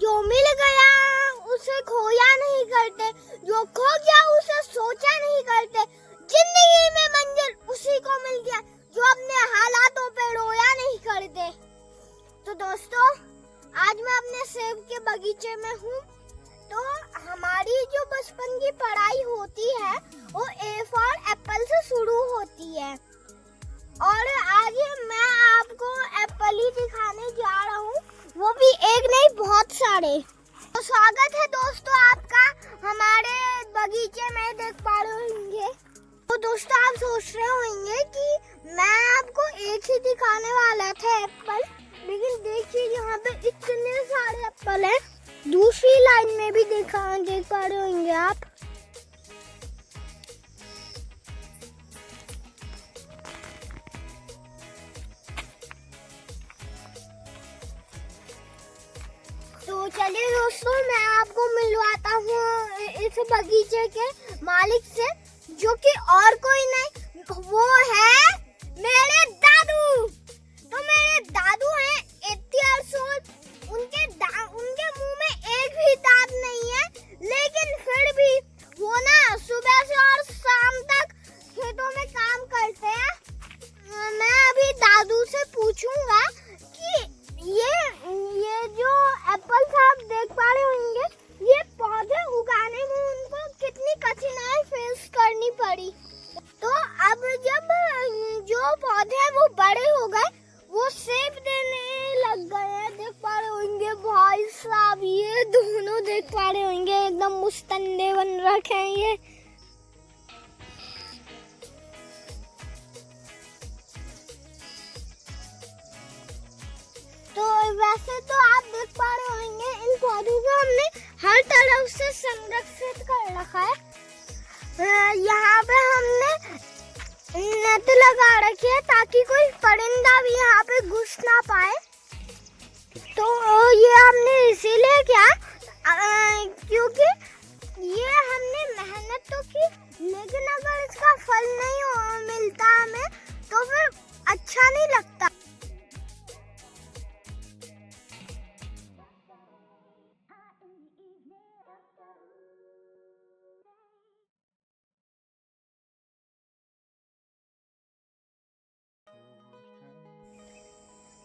जो मिल गया उसे खोया नहीं करते, जो खो गया उसे सोचा नहीं करते। जिंदगी में मंजिल उसी को मिल गया जो अपने हालातों पे रोया नहीं करते। तो दोस्तों, आज मैं अपने सेब के बगीचे में हूँ। तो हमारी जो बचपन की पढ़ाई होती है वो ए फॉर एप्पल से शुरू होती है, और आज मैं आपको एप्पल ही दिखाने जा रहा हूँ, वो भी एक नहीं बहुत सारे। तो स्वागत है दोस्तों आपका हमारे बगीचे में। देख पा रहे होंगे तो दोस्तों, आप सोच रहे होंगे कि मैं आपको एक ही दिखाने वाला था एप्पल, लेकिन देखिए यहाँ पे इतने सारे एप्पल हैं। दूसरी लाइन में भी देख पा रहे होंगे आप। तो चलिए दोस्तों, मैं आपको मिलवाता हूँ इस बगीचे के मालिक से, जो कि और कोई नहीं वो है मेरे दादू। तो मेरे दादू हैं 80 years old। उनके मुंह में एक भी दांत नहीं है, लेकिन फिर भी वो ना सुबह से और शाम तक खेतों में काम करते हैं। मैं अभी दादू से पूछूंगा कि ये जो एप्पल आप देख पा रहे होंगे, ये पौधे उगाने में उनको कितनी कठिनाई फेस करनी पड़ी। तो अब जब जो पौधे हैं वो बड़े हो गए, वो सेब देने लग गए हैं। देख पा रहे होंगे भाई साहब, ये दोनों देख पा रहे होंगे एकदम मुस्तंदे बन रखे हैं ये। तो वैसे तो आप देख पा रहे होंगे इन पौधों को हमने हर तरफ से संरक्षित कर रखा है। यहाँ पे हमने नेट लगा रखी है ताकि कोई परिंदा भी यहाँ पे घुस ना पाए। तो ये हमने इसीलिए किया क्योंकि ये हमने मेहनत तो की, लेकिन अगर इसका फल नहीं मिलता हमें तो फिर अच्छा नहीं लगता।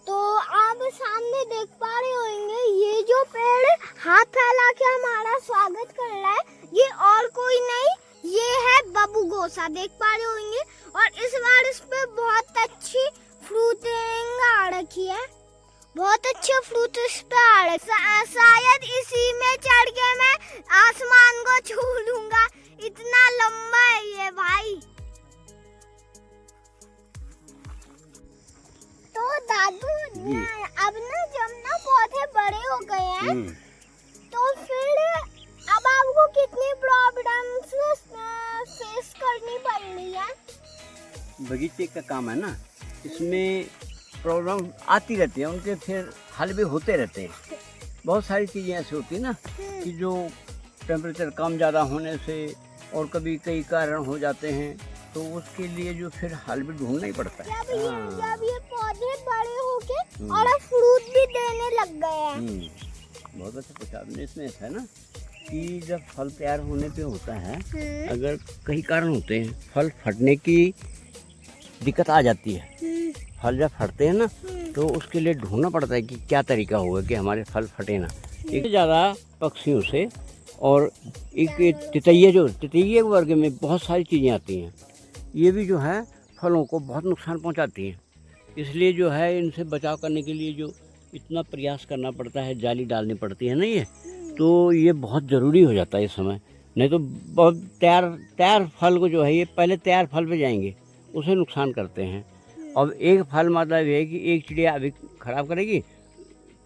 तो आप सामने देख पा रहे होंगे ये जो पेड़ हाथ फैला के हमारा स्वागत कर रहा है, ये और कोई नहीं, ये है बबू गोसा। देख पा रहे होंगे, और इस बार इस पे बहुत अच्छी फ्रूटिंग आ रखी है, बहुत अच्छे फ्रूट इस पे आ रहे। शायद इसी में चढ़ के मैं आसमान को छू लूंगा, इतना लंबा है ये भाई। तो दादू, अब ना जब ना पौधे बड़े हो गए हैं, तो फिर अब आपको कितनी प्रॉब्लम्स फेस करनी पड़ रही है? बगीचे का काम है ना, इसमें प्रॉब्लम आती रहती है, उनके फिर हल भी होते रहते हैं। बहुत सारी चीज़ें ऐसी होती है ना कि जो टेम्परेचर कम ज़्यादा होने से और कभी कई कारण हो जाते हैं, तो उसके लिए जो फिर हल भी ढूंढना ही पड़ता है। जब ये पौधे बड़े होके और अब फ्रूट भी देने लग गए हैं। बहुत अच्छा पूछा आपने। इसमें ऐसा है ना कि जब फल तैयार होने पे होता है, अगर कई कारण होते हैं, फल फटने की दिक्कत आ जाती है। फल जब फटते हैं ना, तो उसके लिए ढूंढना पड़ता है कि क्या तरीका होगा कि हमारे फल फटे ना। एक ज़्यादा पक्षियों से और एक तितैये वर्ग में बहुत सारी चीज़ें आती हैं, ये भी जो है फलों को बहुत नुकसान पहुंचाती हैं। इसलिए जो है इनसे बचाव करने के लिए जो इतना प्रयास करना पड़ता है, जाली डालनी पड़ती है ना, ये तो ये बहुत ज़रूरी हो जाता है इस समय। नहीं तो बहुत तैयार फल को जो है, ये पहले तैयार फल पे जाएंगे, उसे नुकसान करते हैं। अब एक फल मतलब ये है कि एक चिड़िया अभी ख़राब करेगी,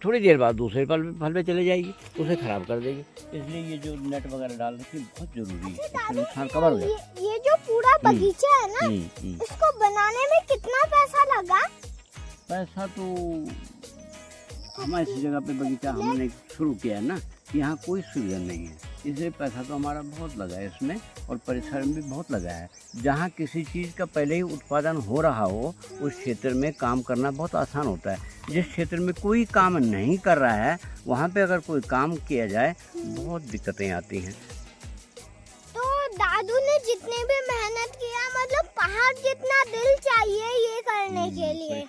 थोड़ी देर बाद दूसरे फल पे चले जाएगी, उसे ख़राब कर देगी। इसलिए ये जो नेट वगैरह डाल रखी बहुत ज़रूरी है, इससे नुकसान कवर हो जाए। ये जो पूरा बगीचा है ना, इसको बनाने में कितना पैसा लगा? पैसा तो हमारी जगह पे बगीचा हमने शुरू किया है ना, यहाँ कोई सुविधा नहीं है, इसलिए पैसा तो हमारा बहुत लगा है इसमें, और परिश्रम भी बहुत लगा है। जहाँ किसी चीज़ का पहले ही उत्पादन हो रहा हो, उस क्षेत्र में काम करना बहुत आसान होता है। जिस क्षेत्र में कोई काम नहीं कर रहा है, वहाँ पे अगर कोई काम किया जाए बहुत दिक्कतें आती हैं। तो दादू ने जितनी भी मेहनत किया, मतलब पहाड़ जितना दिल चाहिए ये करने के लिए।